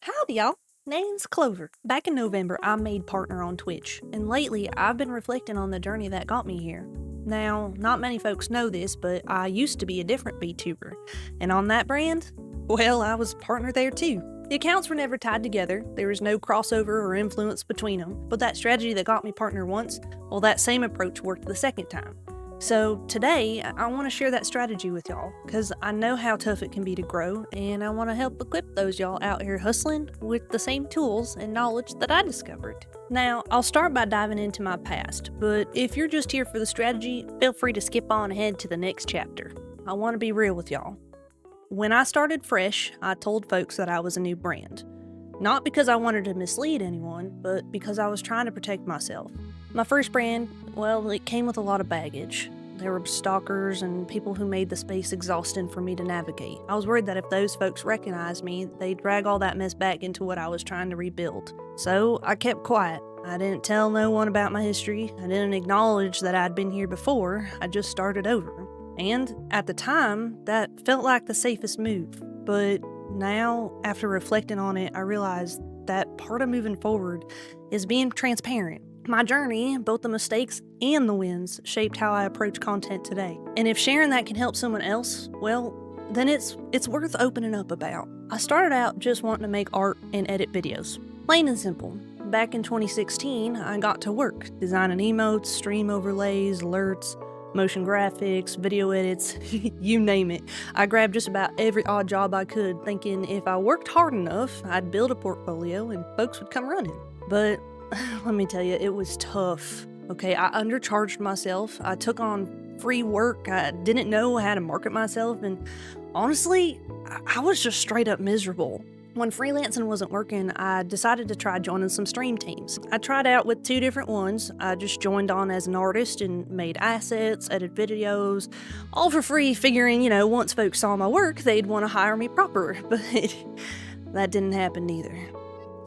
Howdy, y'all. Name's Clover. Back in November, I made partner on Twitch, and lately I've been reflecting on the journey that got me here. Now, not many folks know this, but I used to be a different VTuber, and on that brand, well, I was partner there too. The accounts were never tied together, there was no crossover or influence between them, but that strategy that got me partner once, well, that same approach worked the second time. So today, I want to share that strategy with y'all, because I know how tough it can be to grow, and I want to help equip those y'all out here hustling with the same tools and knowledge that I discovered. Now, I'll start by diving into my past, but if you're just here for the strategy, feel free to skip on ahead to the next chapter. I want to be real with y'all. When I started fresh, I told folks that I was a new brand. Not because I wanted to mislead anyone, but because I was trying to protect myself. My first brand, well, it came with a lot of baggage. There were stalkers and people who made the space exhausting for me to navigate. I was worried that if those folks recognized me, they'd drag all that mess back into what I was trying to rebuild. So I kept quiet. I didn't tell no one about my history. I didn't acknowledge that I'd been here before. I just started over. And at the time, that felt like the safest move. But now, after reflecting on it, I realized that part of moving forward is being transparent. My journey, both the mistakes and the wins, shaped how I approach content today. And if sharing that can help someone else, well, then it's worth opening up about. I started out just wanting to make art and edit videos. Plain and simple. Back in 2016, I got to work, designing emotes, stream overlays, alerts, motion graphics, video edits, you name it. I grabbed just about every odd job I could, thinking if I worked hard enough, I'd build a portfolio and folks would come running. But let me tell you, it was tough. Okay, I undercharged myself. I took on free work. I didn't know how to market myself. And honestly, I was just straight up miserable. When freelancing wasn't working, I decided to try joining some stream teams. I tried out with 2 different ones. I just joined on as an artist and made assets, edited videos, all for free, figuring, once folks saw my work, they'd want to hire me proper. But that didn't happen either.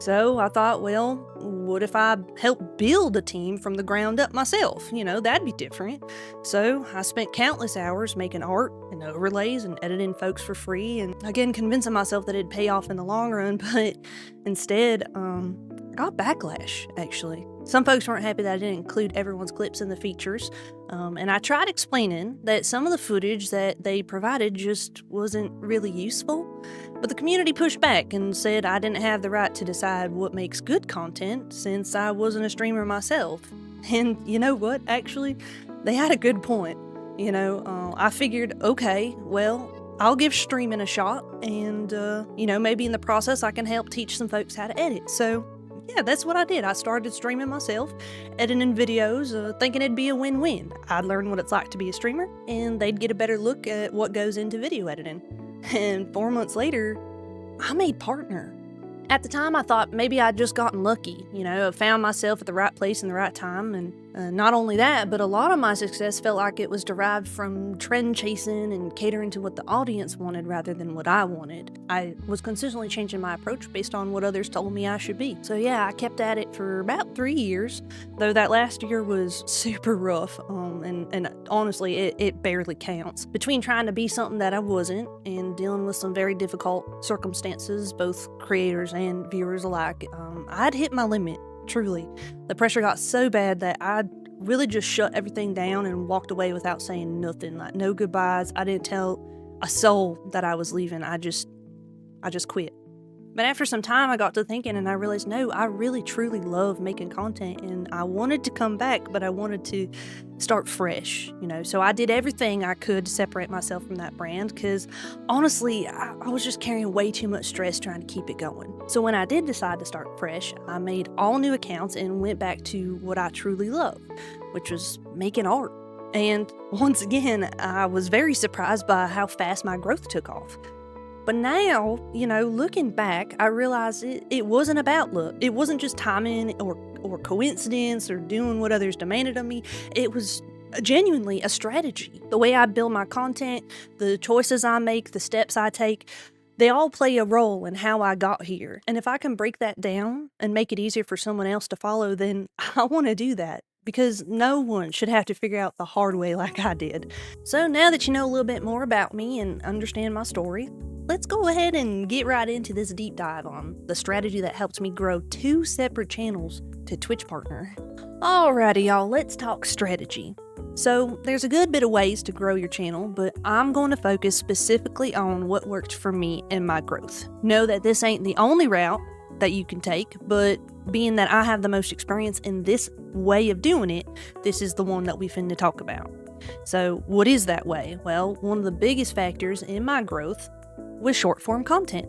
So I thought, well, what if I helped build a team from the ground up myself? That'd be different. So I spent countless hours making art and overlays and editing folks for free, and again, convincing myself that it'd pay off in the long run, but instead, I got backlash, actually. Some folks weren't happy that I didn't include everyone's clips in the features, and I tried explaining that some of the footage that they provided just wasn't really useful, but the community pushed back and said I didn't have the right to decide what makes good content since I wasn't a streamer myself. And you know what, actually, they had a good point. I figured, okay, well, I'll give streaming a shot, and, maybe in the process I can help teach some folks how to edit. So yeah, that's what I did. I started streaming myself, editing videos, thinking it'd be a win-win. I'd learn what it's like to be a streamer, and they'd get a better look at what goes into video editing. And 4 months later, I made partner. At the time, I thought maybe I'd just gotten lucky, found myself at the right place in the right time, and not only that, but a lot of my success felt like it was derived from trend chasing and catering to what the audience wanted rather than what I wanted. I was consistently changing my approach based on what others told me I should be. So yeah, I kept at it for about 3 years, though that last year was super rough, and honestly, it barely counts. Between trying to be something that I wasn't and dealing with some very difficult circumstances, both creators and viewers alike, I'd hit my limit, truly. The pressure got so bad that I really just shut everything down and walked away without saying nothing, like no goodbyes. I didn't tell a soul that I was leaving. I just quit. But after some time, I got to thinking and I realized, no, I really truly love making content, and I wanted to come back, but I wanted to start fresh, So I did everything I could to separate myself from that brand, because honestly, I was just carrying way too much stress trying to keep it going. So when I did decide to start fresh, I made all new accounts and went back to what I truly love, which was making art. And once again, I was very surprised by how fast my growth took off. But now, looking back, I realized it wasn't about luck. It wasn't just timing or coincidence or doing what others demanded of me. It was genuinely a strategy. The way I build my content, the choices I make, the steps I take, they all play a role in how I got here. And if I can break that down and make it easier for someone else to follow, then I want to do that. because no one should have to figure out the hard way like I did. So now that you know a little bit more about me and understand my story, let's go ahead and get right into this deep dive on the strategy that helped me grow 2 separate channels to Twitch partner. Alrighty, y'all, let's talk strategy. So there's a good bit of ways to grow your channel, but I'm going to focus specifically on what worked for me and my growth. Know that this ain't the only route that you can take, but being that I have the most experience in this way of doing it, this is the one that we finna talk about. So what is that way? Well, one of the biggest factors in my growth was short form content.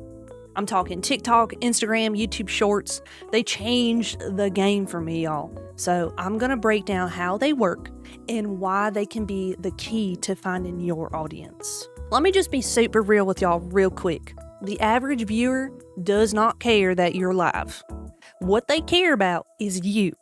I'm talking TikTok, Instagram, YouTube Shorts. They changed the game for me, y'all. So I'm going to break down how they work and why they can be the key to finding your audience. Let me just be super real with y'all real quick. The average viewer does not care that you're live. What they care about is you.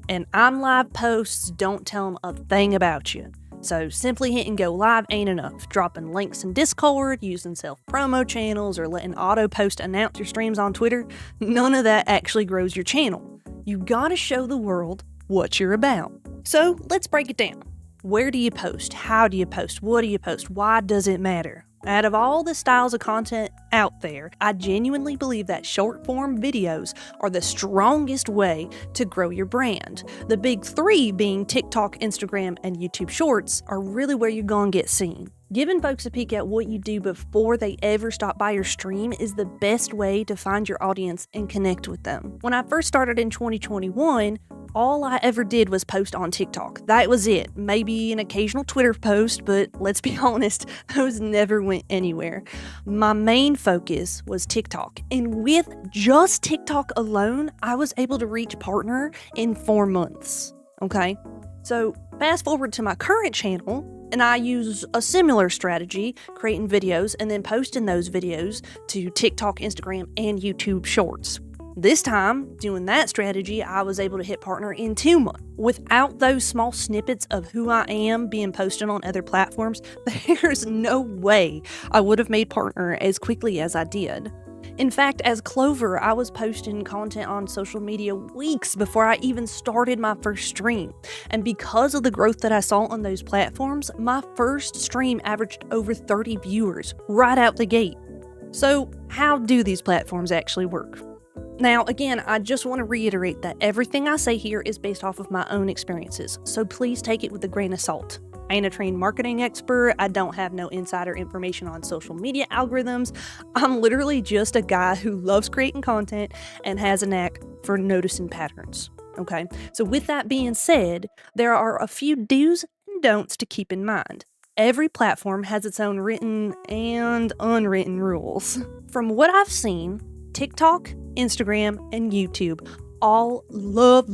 And I'm live posts don't tell them a thing about you. So simply hitting go live ain't enough. Dropping links in Discord, using self-promo channels, or letting auto-post announce your streams on Twitter, none of that actually grows your channel. You gotta show the world what you're about. So let's break it down. Where do you post? How do you post? What do you post? Why does it matter? Out of all the styles of content out there, I genuinely believe that short form videos are the strongest way to grow your brand. The big 3 being TikTok, Instagram, and YouTube Shorts are really where you're gonna get seen. Giving folks a peek at what you do before they ever stop by your stream is the best way to find your audience and connect with them. When I first started in 2021, all I ever did was post on TikTok. That was it. Maybe an occasional Twitter post, but let's be honest, those never went anywhere. My main focus was TikTok, and with just TikTok alone, I was able to reach partner in 4 months. Okay? So fast forward to my current channel, and I use a similar strategy, creating videos and then posting those videos to TikTok, Instagram, and YouTube Shorts. This time, doing that strategy, I was able to hit partner in 2 months. Without those small snippets of who I am being posted on other platforms, there's no way I would have made partner as quickly as I did. In fact, as Clover, I was posting content on social media weeks before I even started my first stream. And because of the growth that I saw on those platforms, my first stream averaged over 30 viewers right out the gate. So how do these platforms actually work? Now, again, I just want to reiterate that everything I say here is based off of my own experiences, so please take it with a grain of salt. I ain't a trained marketing expert. I don't have no insider information on social media algorithms. I'm literally just a guy who loves creating content and has a knack for noticing patterns. Okay, so with that being said, there are a few do's and don'ts to keep in mind. Every platform has its own written and unwritten rules. From what I've seen, TikTok, Instagram, and YouTube all love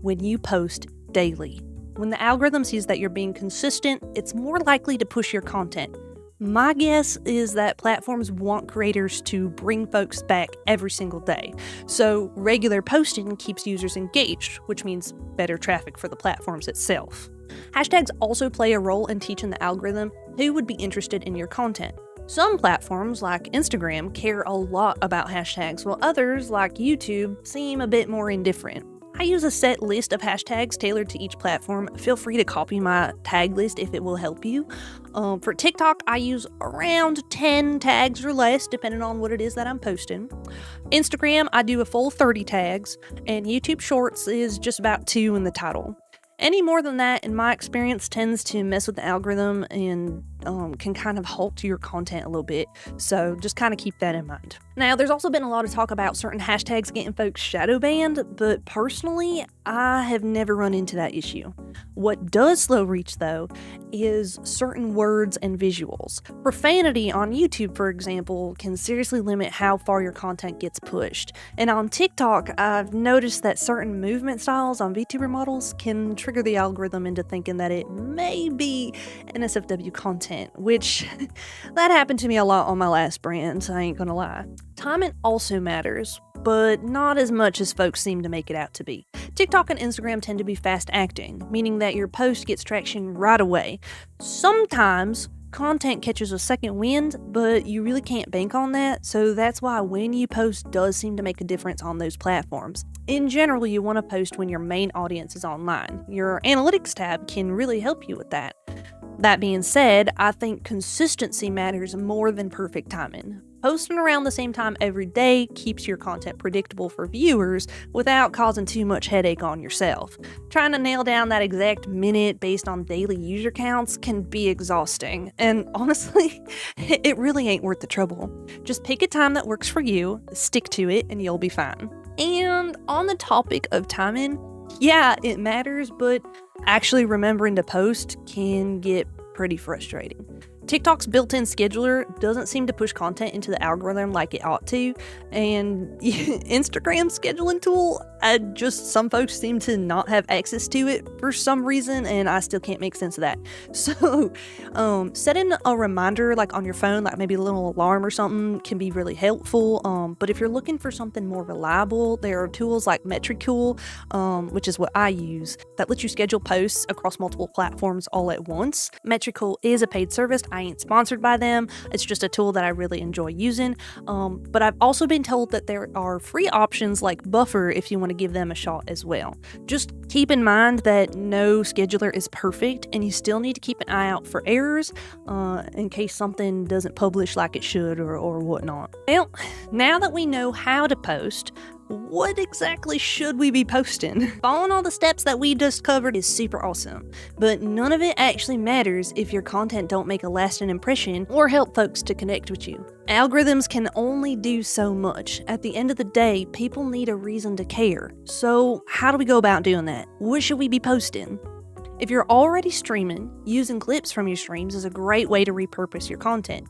when you post daily. When the algorithm sees that you're being consistent, it's more likely to push your content. My guess is that platforms want creators to bring folks back every single day. So regular posting keeps users engaged, which means better traffic for the platforms itself. Hashtags also play a role in teaching the algorithm who would be interested in your content. Some platforms, like Instagram, care a lot about hashtags, while others, like YouTube, seem a bit more indifferent. I use a set list of hashtags tailored to each platform. Feel free to copy my tag list if it will help you. For TikTok, I use around 10 tags or less, depending on what it is that I'm posting. Instagram, I do a full 30 tags, and YouTube Shorts is just about 2 in the title. Any more than that, in my experience, tends to mess with the algorithm and can kind of halt your content a little bit. So just kind of keep that in mind. Now, there's also been a lot of talk about certain hashtags getting folks shadow banned, but personally, I have never run into that issue. What does slow reach, though, is certain words and visuals. Profanity on YouTube, for example, can seriously limit how far your content gets pushed. And on TikTok, I've noticed that certain movement styles on VTuber models can trigger the algorithm into thinking that it may be NSFW content, which that happened to me a lot on my last brand, I ain't gonna lie. Timing also matters, but not as much as folks seem to make it out to be. TikTok and Instagram tend to be fast acting, meaning that your post gets traction right away. Sometimes content catches a second wind, but you really can't bank on that, so that's why when you post does seem to make a difference on those platforms. In general, you want to post when your main audience is online. Your analytics tab can really help you with that. That being said, I think consistency matters more than perfect timing. Posting around the same time every day keeps your content predictable for viewers without causing too much headache on yourself. Trying to nail down that exact minute based on daily user counts can be exhausting, and honestly, it really ain't worth the trouble. Just pick a time that works for you, stick to it, and you'll be fine. And on the topic of timing, yeah, it matters, but actually remembering to post can get pretty frustrating. TikTok's built-in scheduler doesn't seem to push content into the algorithm like it ought to, and Instagram's scheduling tool, some folks seem to not have access to it for some reason, and I still can't make sense of that. So, setting a reminder like on your phone, like maybe a little alarm or something, can be really helpful. But if you're looking for something more reliable, there are tools like Metricool, which is what I use, that lets you schedule posts across multiple platforms all at once. Metricool is a paid service. I ain't sponsored by them. It's just a tool that I really enjoy using. But I've also been told that there are free options like Buffer if you want to give them a shot as well. Just keep in mind that no scheduler is perfect, and you still need to keep an eye out for errors in case something doesn't publish like it should or whatnot. Well, now that we know how to post, what exactly should we be posting? Following all the steps that we just covered is super awesome, but none of it actually matters if your content don't make a lasting impression or help folks to connect with you. Algorithms can only do so much. At the end of the day, people need a reason to care. So how do we go about doing that? What should we be posting? If you're already streaming, using clips from your streams is a great way to repurpose your content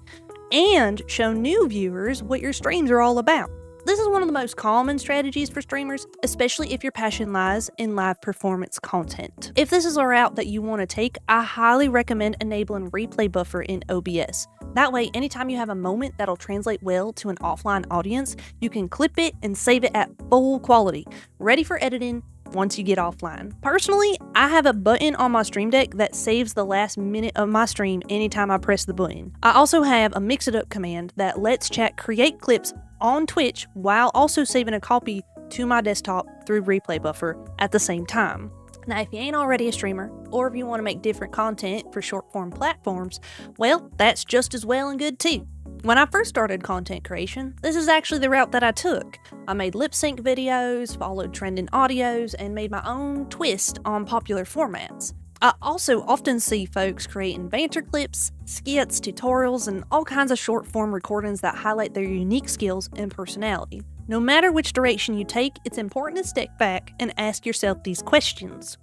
and show new viewers what your streams are all about. This is one of the most common strategies for streamers, especially if your passion lies in live performance content. If this is a route that you want to take, I highly recommend enabling Replay Buffer in OBS. That way, anytime you have a moment that'll translate well to an offline audience, you can clip it and save it at full quality, ready for editing once you get offline. Personally, I have a button on my Stream Deck that saves the last minute of my stream anytime I press the button. I also have a Mix It Up command that lets chat create clips on Twitch while also saving a copy to my desktop through Replay Buffer at the same time. Now, if you ain't already a streamer, or if you want to make different content for short form platforms, well, that's just as well and good too. When I first started content creation, this is actually the route that I took. I made lip sync videos, followed trending audios, and made my own twist on popular formats. I also often see folks creating banter clips, skits, tutorials, and all kinds of short form recordings that highlight their unique skills and personality. No matter which direction you take, it's important to step back and ask yourself these questions.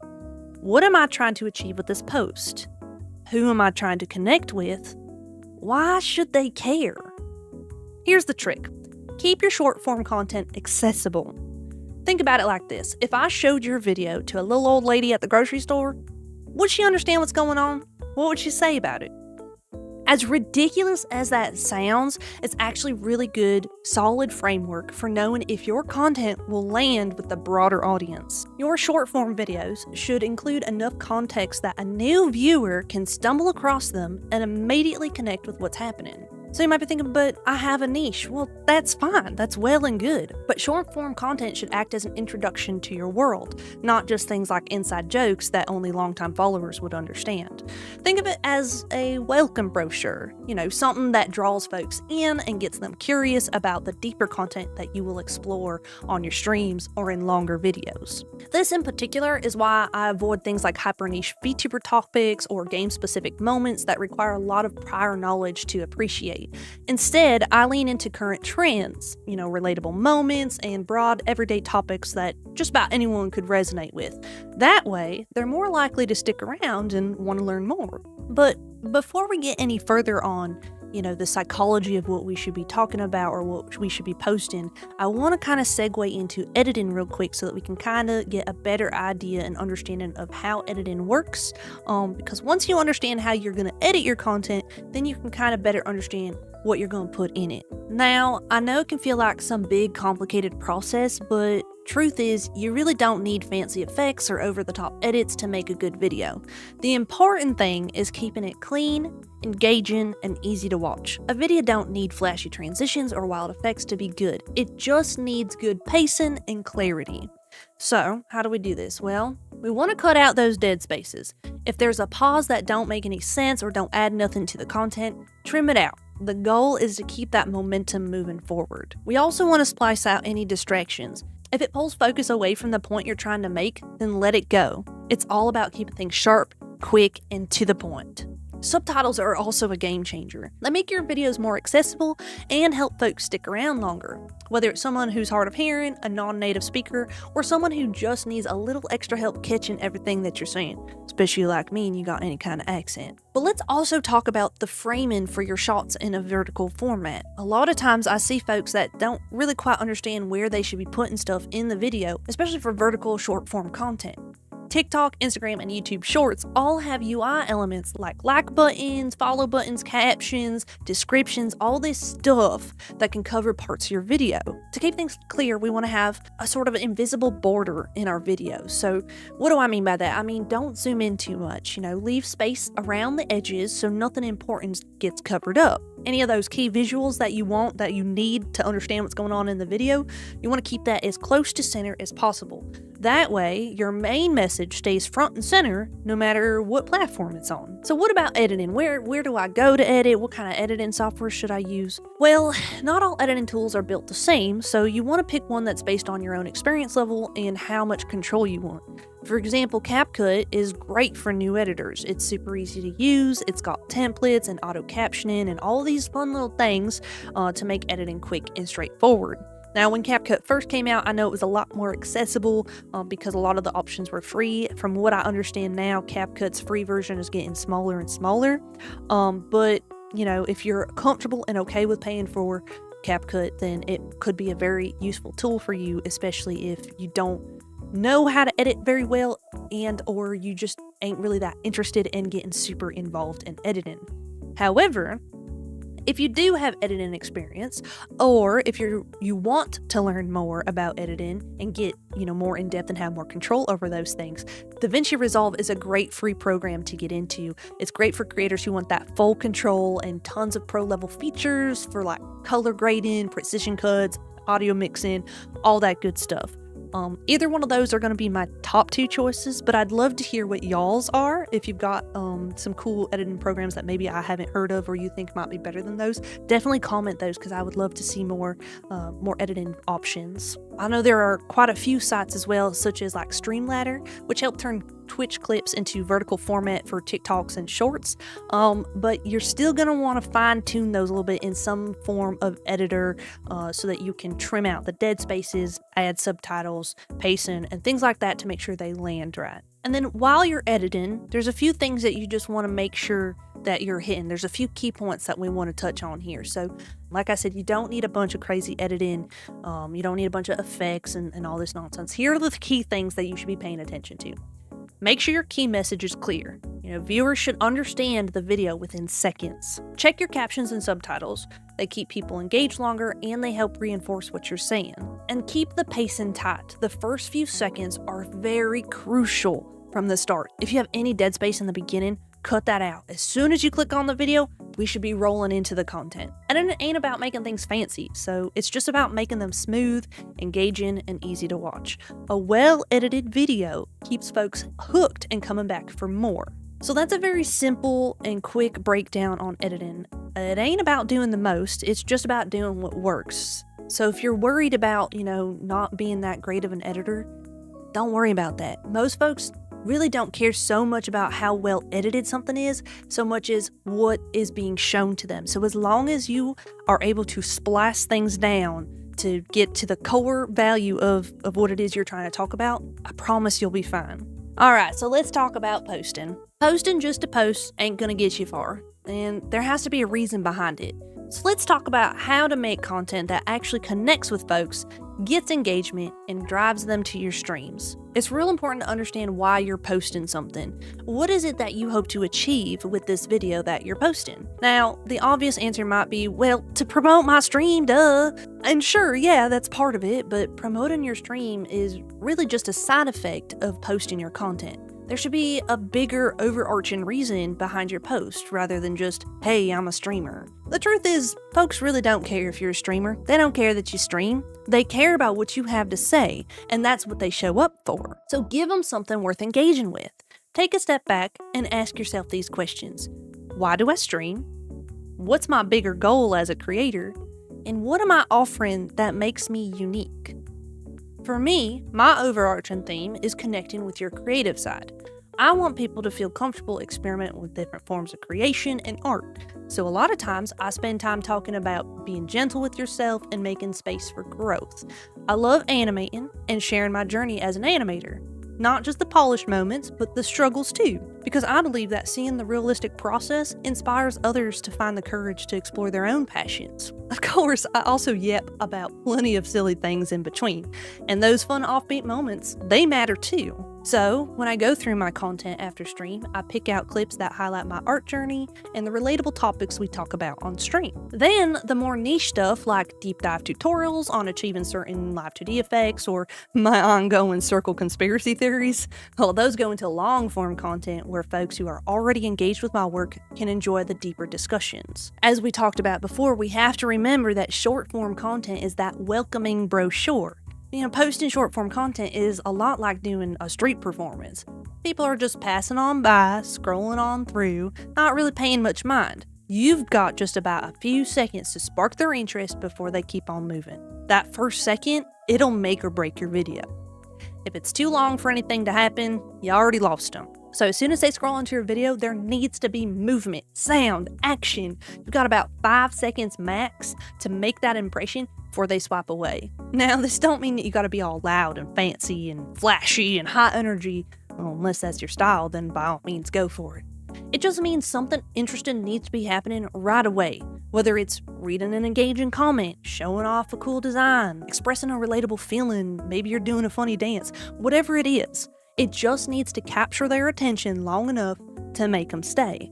What am I trying to achieve with this post? Who am I trying to connect with? Why should they care? Here's the trick. Keep your short form content accessible. Think about it like this. If I showed your video to a little old lady at the grocery store, would she understand what's going on? What would she say about it? As ridiculous as that sounds, it's actually really good, solid framework for knowing if your content will land with the broader audience. Your short form videos should include enough context that a new viewer can stumble across them and immediately connect with what's happening. So you might be thinking, but I have a niche. Well, that's fine. That's well and good. But short form content should act as an introduction to your world, not just things like inside jokes that only longtime followers would understand. Think of it as a welcome brochure, something that draws folks in and gets them curious about the deeper content that you will explore on your streams or in longer videos. This in particular is why I avoid things like hyper niche VTuber topics or game specific moments that require a lot of prior knowledge to appreciate. Instead, I lean into current trends, relatable moments and broad everyday topics that just about anyone could resonate with. That way, they're more likely to stick around and want to learn more. But before we get any further on, the psychology of what we should be talking about or what we should be posting, I want to kind of segue into editing real quick so that we can kind of get a better idea and understanding of how editing works. Because once you understand how you're going to edit your content, then you can kind of better understand what you're going to put in it. Now, I know it can feel like some big complicated process, but truth is, you really don't need fancy effects or over-the-top edits to make a good video. The important thing is keeping it clean, engaging, and easy to watch. A video don't need flashy transitions or wild effects to be good. It just needs good pacing and clarity. So, how do we do this? Well, we want to cut out those dead spaces. If there's a pause that don't make any sense or don't add nothing to the content, trim it out. The goal is to keep that momentum moving forward. We also want to splice out any distractions. If it pulls focus away from the point you're trying to make, then let it go. It's all about keeping things sharp, quick, and to the point. Subtitles are also a game changer. They make your videos more accessible and help folks stick around longer. Whether it's someone who's hard of hearing, a non-native speaker, or someone who just needs a little extra help catching everything that you're saying, especially like me and you got any kind of accent. But let's also talk about the framing for your shots in a vertical format. A lot of times I see folks that don't really quite understand where they should be putting stuff in the video, especially for vertical short form content. TikTok, Instagram, and YouTube Shorts all have UI elements like buttons, follow buttons, captions, descriptions, all this stuff that can cover parts of your video. To keep things clear, we want to have a sort of invisible border in our videos. So what do I mean by that? I mean, don't zoom in too much, leave space around the edges so nothing important gets covered up. Any of those key visuals that you need to understand what's going on in the video, you want to keep that as close to center as possible. That way, your main message stays front and center no matter what platform it's on. So what about editing? Where do I go to edit? What kind of editing software should I use? Well, not all editing tools are built the same, so you want to pick one that's based on your own experience level and how much control you want. For example, CapCut is great for new editors. It's super easy to use, it's got templates and auto captioning and all these fun little things to make editing quick and straightforward. Now, when CapCut first came out, I know it was a lot more accessible because a lot of the options were free. From what I understand now, CapCut's free version is getting smaller and smaller. But if you're comfortable and okay with paying for CapCut, then it could be a very useful tool for you, especially if you don't know how to edit very well or you just ain't really that interested in getting super involved in editing. However, if you do have editing experience, or if you want to learn more about editing and get more in depth and have more control over those things, DaVinci Resolve is a great free program to get into. It's great for creators who want that full control and tons of pro level features for like color grading, precision cuts, audio mixing, all that good stuff. Either one of those are going to be my top two choices, but I'd love to hear what y'all's are. If you've got some cool editing programs that maybe I haven't heard of or you think might be better than those, definitely comment those because I would love to see more editing options. I know there are quite a few sites as well, such as like Streamladder, which help turn Twitch clips into vertical format for TikToks and Shorts, but you're still going to want to fine-tune those a little bit in some form of editor so that you can trim out the dead spaces, add subtitles, pacing, and things like that to make sure they land right. And then while you're editing, there's a few things that you just want to make sure that you're hitting. There's a few key points that we want to touch on here. So like I said, you don't need a bunch of crazy editing. You don't need a bunch of effects and all this nonsense. Here are the key things that you should be paying attention to. Make sure your key message is clear. Viewers should understand the video within seconds. Check your captions and subtitles. They keep people engaged longer and they help reinforce what you're saying. And keep the pacing tight. The first few seconds are very crucial from the start. If you have any dead space in the beginning, cut that out. As soon as you click on the video, we should be rolling into the content. And it ain't about making things fancy, so it's just about making them smooth, engaging, and easy to watch. A well-edited video keeps folks hooked and coming back for more. So that's a very simple and quick breakdown on editing. It ain't about doing the most, it's just about doing what works. So if you're worried about, not being that great of an editor, don't worry about that. Most folks really don't care so much about how well edited something is, so much as what is being shown to them. So as long as you are able to splice things down to get to the core value of what it is you're trying to talk about, I promise you'll be fine. Alright, so let's talk about posting. Posting just to post ain't gonna get you far, and there has to be a reason behind it. So let's talk about how to make content that actually connects with folks, gets engagement, and drives them to your streams. It's real important to understand why you're posting something. What is it that you hope to achieve with this video that you're posting? Now, the obvious answer might be, well, to promote my stream, duh. And sure, yeah, that's part of it, but promoting your stream is really just a side effect of posting your content. There should be a bigger overarching reason behind your post rather than just, hey, I'm a streamer. The truth is, folks really don't care if you're a streamer. They don't care that you stream. They care about what you have to say, and that's what they show up for. So give them something worth engaging with. Take a step back and ask yourself these questions. Why do I stream? What's my bigger goal as a creator? And what am I offering that makes me unique? For me, my overarching theme is connecting with your creative side. I want people to feel comfortable experimenting with different forms of creation and art. So a lot of times I spend time talking about being gentle with yourself and making space for growth. I love animating and sharing my journey as an animator. Not just the polished moments, but the struggles too. Because I believe that seeing the realistic process inspires others to find the courage to explore their own passions. Of course, I also yap about plenty of silly things in between. And those fun offbeat moments, they matter too. So, when I go through my content after stream, I pick out clips that highlight my art journey and the relatable topics we talk about on stream. Then, the more niche stuff like deep dive tutorials on achieving certain Live 2D effects or my ongoing circle conspiracy theories, well, those go into long form content where folks who are already engaged with my work can enjoy the deeper discussions. As we talked about before, we have to remember that short form content is that welcoming brochure. Posting short form content is a lot like doing a street performance. People are just passing on by, scrolling on through, not really paying much mind. You've got just about a few seconds to spark their interest before they keep on moving. That first second, it'll make or break your video. If it's too long for anything to happen, you already lost them. So as soon as they scroll into your video, there needs to be movement, sound, action. You've got about 5 seconds max to make that impression before they swipe away. Now, this don't mean that you gotta be all loud and fancy and flashy and high energy. Well, unless that's your style, then by all means go for it. It just means something interesting needs to be happening right away. Whether it's reading an engaging comment, showing off a cool design, expressing a relatable feeling, maybe you're doing a funny dance, whatever it is. It just needs to capture their attention long enough to make them stay.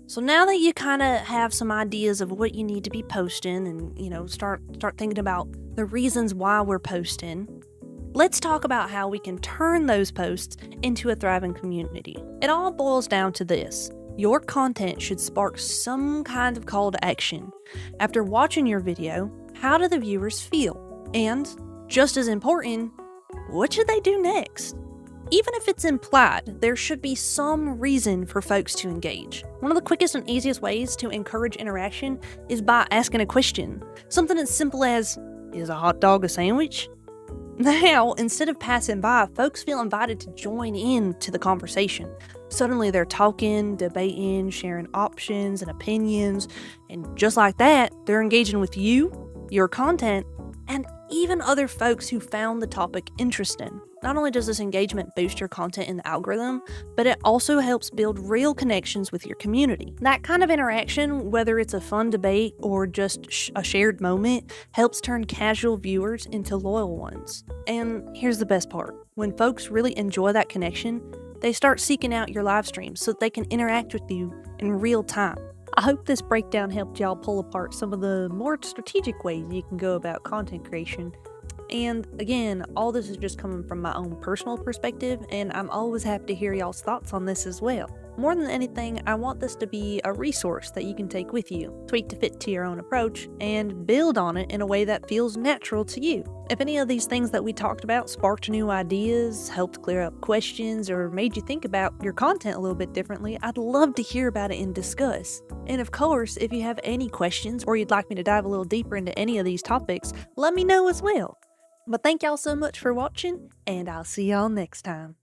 So now that you kind of have some ideas of what you need to be posting and, start thinking about the reasons why we're posting, let's talk about how we can turn those posts into a thriving community. It all boils down to this. Your content should spark some kind of call to action. After watching your video, how do the viewers feel? And, just as important, what should they do next? Even if it's implied, there should be some reason for folks to engage. One of the quickest and easiest ways to encourage interaction is by asking a question. Something as simple as, is a hot dog a sandwich? Now, instead of passing by, folks feel invited to join in to the conversation. Suddenly they're talking, debating, sharing options and opinions, and just like that, they're engaging with you, your content, and even other folks who found the topic interesting. Not only does this engagement boost your content in the algorithm, but it also helps build real connections with your community. That kind of interaction, whether it's a fun debate or just a shared moment, helps turn casual viewers into loyal ones. And here's the best part. When folks really enjoy that connection, they start seeking out your live streams so that they can interact with you in real time. I hope this breakdown helped y'all pull apart some of the more strategic ways you can go about content creation. And again, all this is just coming from my own personal perspective, and I'm always happy to hear y'all's thoughts on this as well. More than anything, I want this to be a resource that you can take with you, tweak to fit to your own approach, and build on it in a way that feels natural to you. If any of these things that we talked about sparked new ideas, helped clear up questions, or made you think about your content a little bit differently, I'd love to hear about it and discuss. And of course, if you have any questions or you'd like me to dive a little deeper into any of these topics, let me know as well. But thank y'all so much for watching, and I'll see y'all next time.